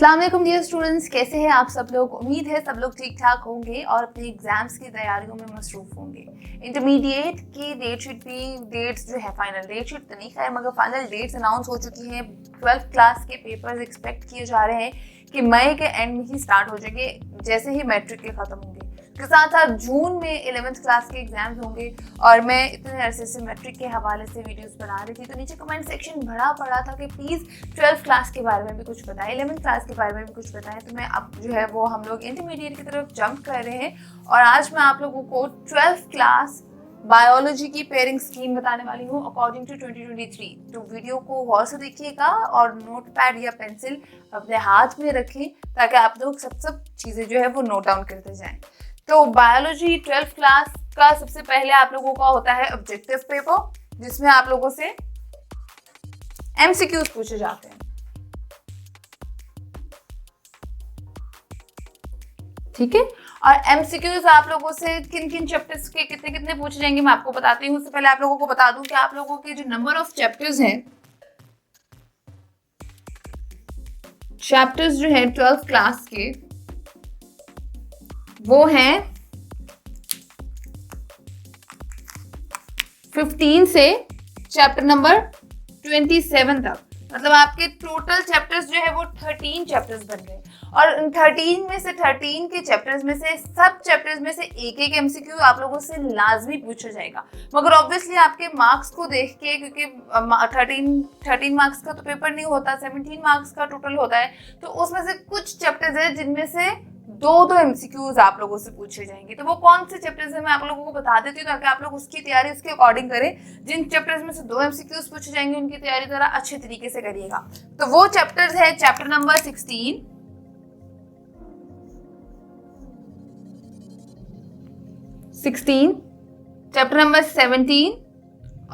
अस्सलाम वालेकुम dear students, कैसे हैं आप सब लोग। उम्मीद है सब लोग ठीक ठाक होंगे और अपने एग्जाम्स की तैयारियों में मसरूफ होंगे। इंटरमीडिएट की डेट्स जो है, फाइनल डेट शीट तो नहीं खैर मगर फाइनल डेट्स अनाउंस हो चुकी हैं। 12th क्लास के पेपर्स एक्सपेक्ट किए जा रहे हैं कि मई के एंड में ही स्टार्ट हो जाएंगे, जैसे ही मैट्रिक के ख़त्म होंगे। के साथ साथ जून में 11th क्लास के एग्जाम्स होंगे। और मैं इतने अरसे से मैट्रिक के हवाले से वीडियोस बना रही थी, तो नीचे कमेंट सेक्शन भरा पड़ा था कि प्लीज़ 12th क्लास के बारे में भी कुछ बताएं, 11th क्लास के बारे में भी कुछ बताएं। तो मैं अब जो है वो हम लोग इंटरमीडिएट की तरफ जंप कर रहे हैं और आज मैं आप लोगों को 12th क्लास बायोलॉजी की पेयरिंग स्कीम बताने वाली हूँ अकॉर्डिंग टू 2023। तो वीडियो को गौर से देखिएगा और नोट पैड या पेंसिल अपने हाथ में रखें ताकि आप लोग सब चीज़ें जो है वो नोट डाउन करते जाएं। तो बायोलॉजी 12th क्लास का सबसे पहले आप लोगों का होता है ऑब्जेक्टिव पेपर, जिसमें आप लोगों से एमसीक्यूज पूछे जाते हैं। ठीक है, और एमसीक्यूज आप लोगों से किन किन चैप्टर्स के कितने कितने पूछे जाएंगे मैं आपको बताती हूँ। उससे पहले आप लोगों को बता दूं कि आप लोगों के जो नंबर ऑफ चैप्टर्स हैं, चैप्टर्स जो है 12th क्लास के वो हैं 15 से चैप्टर नंबर 27 तक। मतलब आपके टोटल चैप्टर्स जो है वो 13 चैप्टर्स बन गए और इन 13 में से 13 के चैप्टर्स में से सब चैप्टर्स में से एक एक एमसीक्यू आप लोगों से लाजमी पूछा जाएगा। मगर ऑब्वियसली आपके मार्क्स को देख के, क्योंकि 13 मार्क्स का तो पेपर नहीं होता, 17 मार्क्स का टोटल होता है, तो उसमें से कुछ चैप्टर्स है जिनमें से दो एमसीक्यूज आप लोगों से पूछे जाएंगे। तो वो कौन से चैप्टर्स है मैं आप लोगों को बता देती हूँ ताकि आप लोग उसकी तैयारी उसके अकॉर्डिंग करें। जिन चैप्टर्स में से 2 एमसीक्यूज पूछे जाएंगे उनकी तैयारी जरा अच्छे तरीके से करिएगा। तो वो चैप्टर्स है चैप्टर नंबर 16, चैप्टर नंबर 17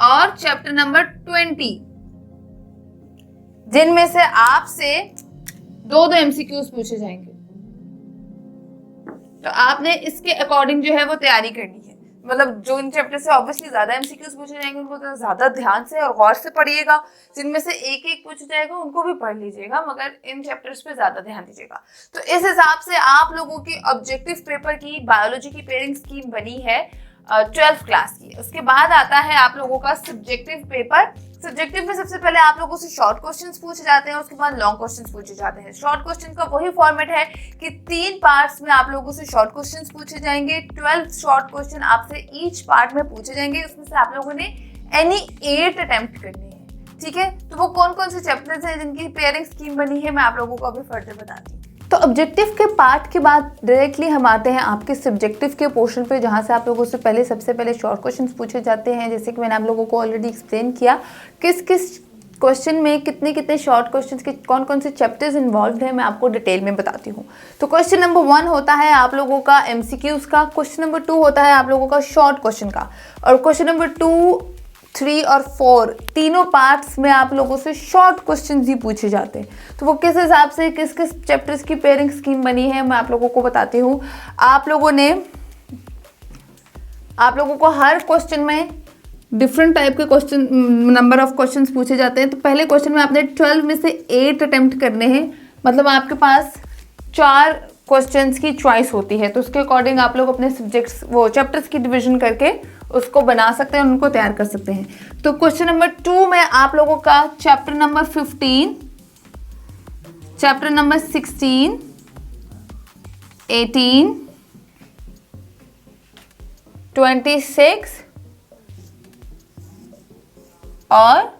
और चैप्टर नंबर 20, जिनमें से आपसे दो एमसीक्यूज पूछे जाएंगे। तो आपने इसके अकॉर्डिंग जो है वो तैयारी करनी है। मतलब जो इन चैप्टर से ऑब्वियसली ज्यादा एमसीक्यूज पूछे जाएंगे उनको तो ज्यादा ध्यान से और गौर से पढ़िएगा। जिनमें से एक एक पूछा जाएगा उनको भी पढ़ लीजिएगा, मगर इन चैप्टर्स पे ज्यादा ध्यान दीजिएगा। तो इस हिसाब से आप लोगों की ऑब्जेक्टिव पेपर की बायोलॉजी की पेयरिंग स्कीम बनी है 12th क्लास की। उसके बाद आता है आप लोगों का सब्जेक्टिव पेपर। सब्जेक्टिव में सबसे पहले आप लोगों से शॉर्ट क्वेश्चंस पूछे जाते हैं, उसके बाद लॉन्ग क्वेश्चंस पूछे जाते हैं। शॉर्ट क्वेश्चन का वही फॉर्मेट है कि 3 पार्ट्स में आप लोगों से शॉर्ट क्वेश्चंस पूछे जाएंगे। 12 शॉर्ट क्वेश्चन आपसे ईच पार्ट में पूछे जाएंगे। उसमें से आप लोगों ने एनी 8 अटेम्प्ट करनी है। ठीक है, तो वो कौन कौन से चैप्टर्स हैं जिनकी पेयरिंग स्कीम बनी है मैं आप लोगों को अभी फर्दर बताती हूँ। तो ऑब्जेक्टिव के पार्ट के बाद डायरेक्टली हम आते हैं आपके सब्जेक्टिव के पोर्शन पे, जहाँ से आप लोगों से सबसे पहले शॉर्ट क्वेश्चंस पूछे जाते हैं। जैसे कि मैंने आप लोगों को ऑलरेडी एक्सप्लेन किया किस किस क्वेश्चन में कितने कितने शॉर्ट क्वेश्चंस के कौन कौन से चैप्टर्स इन्वॉल्व है मैं आपको डिटेल में बताती हूँ। तो क्वेश्चन नंबर 1 होता है आप लोगों का एमसीक्यूज का, क्वेश्चन नंबर 2 होता है आप लोगों का शॉर्ट क्वेश्चन का, और क्वेश्चन नंबर 2, 3 और 4 तीनों पार्ट्स में आप लोगों से शॉर्ट क्वेश्चंस ही पूछे जाते हैं। तो वो किस हिसाब से किस किस चैप्टर्स की पेयरिंग स्कीम बनी है मैं आप लोगों को बताती हूँ। आप लोगों को हर क्वेश्चन में डिफरेंट टाइप के क्वेश्चन, नंबर ऑफ क्वेश्चंस पूछे जाते हैं। तो पहले क्वेश्चन में आपने 12 में से 8 अटेम्प्ट करने हैं। मतलब आपके पास 4 क्वेश्चंस की चॉइस होती है। तो उसके अकॉर्डिंग आप लोग अपने सब्जेक्ट्स वो चैप्टर्स की डिवीजन करके उसको बना सकते हैं, उनको तैयार कर सकते हैं। तो क्वेश्चन नंबर 2 में आप लोगों का चैप्टर नंबर 15, चैप्टर नंबर 16, 18, 26 और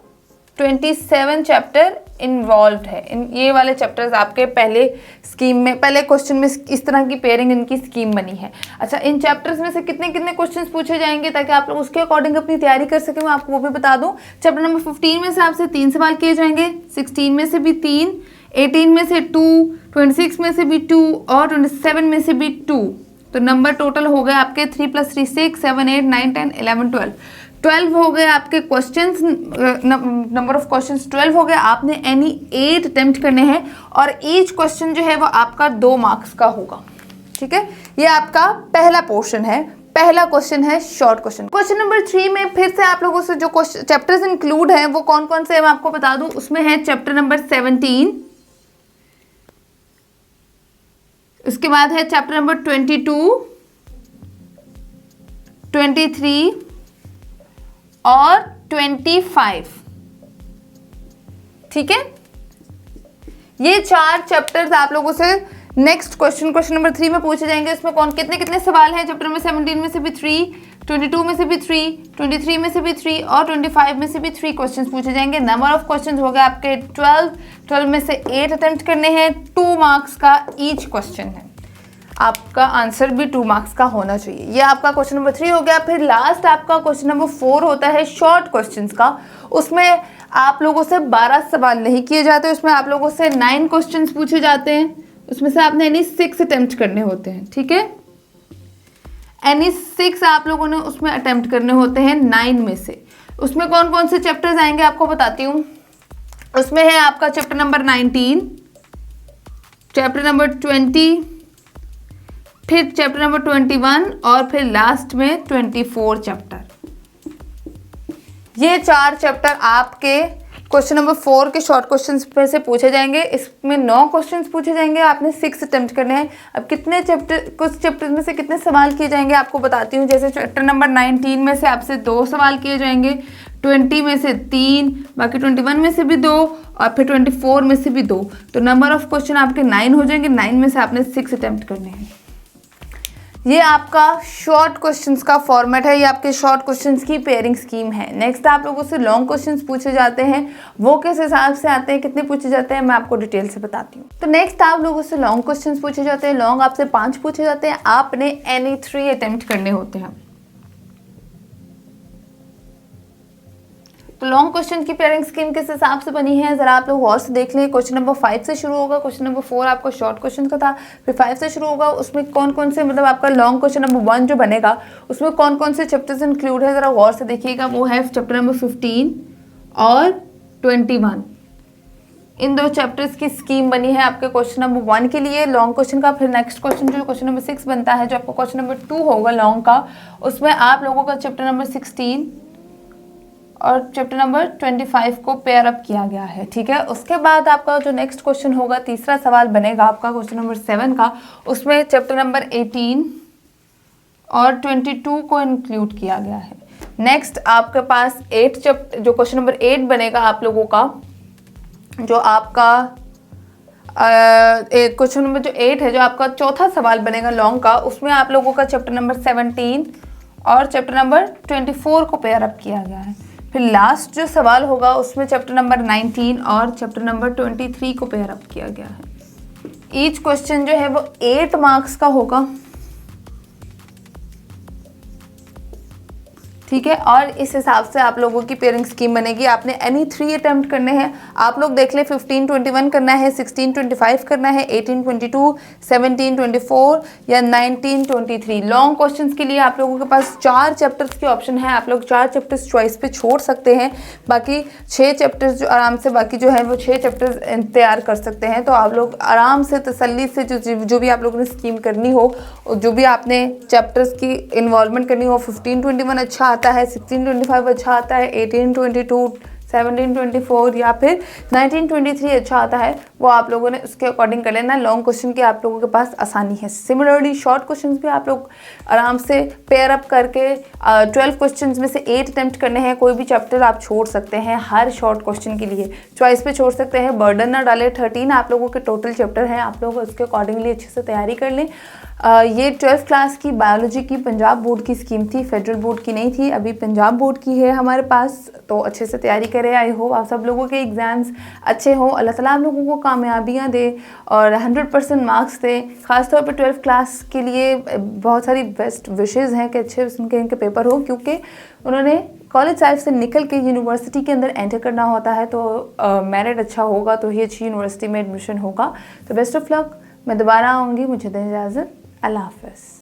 27 चैप्टर इन्वॉल्व है। ये वाले चैप्टर्स आपके पहले क्वेश्चन में इस तरह की पेयरिंग इनकी स्कीम बनी है। अच्छा, इन चैप्टर्स में से कितने कितने क्वेश्चंस पूछे जाएंगे ताकि आप लोग उसके अकॉर्डिंग अपनी तैयारी कर सकें, मैं आपको वो भी बता दूं। चैप्टर नंबर 15 में से आपसे 3 सवाल किए जाएंगे, 16 में से भी 3, 18 में से 2, 26 में से भी 2 और 27 में से भी 2। तो नंबर टोटल हो गए आपके 3 + 3 6, 7 8 9 10 11 12 हो गए आपके क्वेश्चंस। नंबर ऑफ क्वेश्चंस 12 हो गए। आपने एनी 8 अटेम्प्ट करने हैं और ईच क्वेश्चन जो है वो आपका 2 मार्क्स का होगा। ठीक है, ये आपका पहला पोर्शन है। पहला क्वेश्चन है शॉर्ट क्वेश्चन। क्वेश्चन नंबर 3 में फिर से आप लोगों से जो चैप्टर्स इंक्लूड हैं वो कौन कौन से मैं आपको बता दूं। उसमें है चैप्टर नंबर 17, उसके बाद है चैप्टर नंबर 22, 23 और 25। ठीक है, ये 4 चैप्टर्स आप लोगों से नेक्स्ट क्वेश्चन नंबर 3 में पूछे जाएंगे। उसमें कौन कितने कितने सवाल हैं? चैप्टर नंबर 17 में से भी 3, 22 में से भी 3, 23 में से भी 3 और 25 में से भी 3 क्वेश्चंस पूछे जाएंगे। नंबर ऑफ क्वेश्चंस हो गए आपके 12 में से 8 अटेम्प्ट करने हैं, 2 मार्क्स का ईच क्वेश्चन है। आपका आंसर भी 2 मार्क्स का होना चाहिए। ये आपका क्वेश्चन नंबर 3 हो गया। फिर लास्ट आपका क्वेश्चन नंबर 4 होता है शॉर्ट क्वेश्चंस का। उसमें आप लोगों से 12 सवाल नहीं किए जाते, उसमें आप लोगों से 9 क्वेश्चंस पूछे जाते हैं। उसमें से आपने एनी 6 अटेम्प्ट करने होते हैं। ठीक है, एनी 6 आप लोगों ने उसमें अटेम्प्ट करने होते हैं 9 में से। उसमें कौन कौन से चैप्टर्स आएंगे आपको बताती हूँ। उसमें है आपका चैप्टर नंबर 19, चैप्टर नंबर 20, फिर चैप्टर नंबर 21 और फिर लास्ट में 24 चैप्टर। ये 4 चैप्टर आपके क्वेश्चन नंबर 4 के शॉर्ट क्वेश्चंस में से पूछे जाएंगे। इसमें 9 क्वेश्चंस पूछे जाएंगे, आपने 6 अटेम्प्ट करने हैं। अब कितने चैप्टर, कुछ चैप्टर में से कितने सवाल किए जाएंगे आपको बताती हूँ। जैसे चैप्टर नंबर 19 में से आपसे 2 सवाल किए जाएंगे, 20 में से 3, बाकी 21 में से भी 2 और फिर 24 में से भी 2। तो नंबर ऑफ क्वेश्चन आपके 9 हो जाएंगे। 9 में से आपने 6 अटेम्प्ट करने हैं। ये आपका शॉर्ट क्वेश्चंस का फॉर्मेट है, ये आपके शॉर्ट क्वेश्चंस की पेयरिंग स्कीम है। नेक्स्ट आप लोगों से लॉन्ग क्वेश्चंस पूछे जाते हैं, वो किस हिसाब से आते हैं, कितने पूछे जाते हैं, मैं आपको डिटेल से बताती हूँ। तो नेक्स्ट आप लोगों से लॉन्ग क्वेश्चंस पूछे जाते हैं। लॉन्ग आपसे 5 पूछे जाते हैं, आपने एनी 3 अटेम्प्ट करने होते हैं। तो लॉन्ग क्वेश्चन की पेयरिंग स्कीम किस हिसाब से बनी है जरा आप लोग गौर से देख लें। क्वेश्चन नंबर 5 से शुरू होगा। क्वेश्चन नंबर 4 आपका शॉर्ट क्वेश्चन का था, फिर 5 से शुरू होगा। उसमें कौन कौन से, मतलब आपका लॉन्ग क्वेश्चन नंबर 1 जो बनेगा उसमें कौन कौन से चैप्टर्स इंक्लूड है जरा गौर से देखिएगा। वो है चैप्टर नंबर 15 और 21। इन 2 चैप्टर्स की स्कीम बनी है आपके क्वेश्चन नंबर 1 के लिए लॉन्ग क्वेश्चन का। फिर नेक्स्ट क्वेश्चन जो क्वेश्चन नंबर 6 बनता है, जो आपका क्वेश्चन नंबर 2 होगा लॉन्ग का, उसमें आप लोगों का चैप्टर नंबर 16 और चैप्टर नंबर 25 को पेयर अप किया गया है। ठीक है, उसके बाद आपका जो नेक्स्ट क्वेश्चन होगा, तीसरा सवाल बनेगा आपका क्वेश्चन नंबर 7 का। उसमें चैप्टर नंबर 18 और 22 को इंक्लूड किया गया है। नेक्स्ट आपके पास 8 चैप्टर, जो क्वेश्चन नंबर 8 बनेगा आप लोगों का, जो आपका क्वेश्चन नंबर जो 8 है, जो आपका चौथा सवाल बनेगा लॉन्ग का, उसमें आप लोगों का चैप्टर नंबर 17 और चैप्टर नंबर 24 को पेयर अप किया गया है। फिर लास्ट जो सवाल होगा उसमें चैप्टर नंबर 19 और चैप्टर नंबर 23 को पेयर अप किया गया है। ईच क्वेश्चन जो है वो 8 मार्क्स का होगा। ठीक है, और इस हिसाब से आप लोगों की पेयरिंग स्कीम बनेगी। आपने एनी 3 अटेम्प्ट करने हैं। आप लोग देख ले, 15 21 करना है, 16 25 करना है, 18 22, 17 24 या 19 23। लॉन्ग क्वेश्चंस के लिए आप लोगों के पास 4 चैप्टर्स के ऑप्शन है। आप लोग 4 चैप्टर्स चॉइस पे छोड़ सकते हैं, बाकी 6 चैप्टर्स जो आराम से, बाकी जो है वो 6 चैप्टर्स तैयार कर सकते हैं। तो आप लोग आराम से तसल्ली से जो भी आप लोगों ने स्कीम करनी हो, जो भी आपने चैप्टर्स की इन्वॉल्वमेंट करनी हो, 15 21 अच्छा आता है, 16 25 अच्छा आता है, 18 22, 17 24 या फिर 19 23 अच्छा आता है, वो आप लोगों ने उसके अकॉर्डिंग कर लेना। लॉन्ग क्वेश्चन की आप लोगों के पास आसानी है। सिमिलरली शॉर्ट क्वेश्चंस भी आप लोग आराम से पेयर अप करके 12 क्वेश्चंस में से 8 अटेम्प्ट करने हैं। कोई भी चैप्टर आप छोड़ सकते हैं हर शॉर्ट क्वेश्चन के लिए, चॉइस पे छोड़ सकते हैं, बर्डन ना डालें। 13 आप लोगों के टोटल चैप्टर हैं, आप लोग उसके अकॉर्डिंगली अच्छे से तैयारी कर लें। ये 12th क्लास की बायोलॉजी की पंजाब बोर्ड की स्कीम थी, फेडरल बोर्ड की नहीं थी। अभी पंजाब बोर्ड की है हमारे पास, तो अच्छे से तैयारी करें। आई होप आप सब लोगों के एग्ज़ाम्स अच्छे हों, अल्लाह ताला आप लोगों को कामयाबियाँ दे और 100% मार्क्स दे। ख़ासतौर पर 12th क्लास के लिए बहुत सारी बेस्ट विशेज़ हैं कि अच्छे इनके पेपर हो, क्योंकि उन्होंने कॉलेज लाइफ से निकल के यूनिवर्सिटी के अंदर एंटर करना होता है। तो मेरिट अच्छा होगा तो ही अच्छी यूनिवर्सिटी में एडमिशन होगा। तो बेस्ट ऑफ लक। मैं दोबारा आऊँगी, मुझे दें इजाज़त। अल्लाह हाफ़िज़।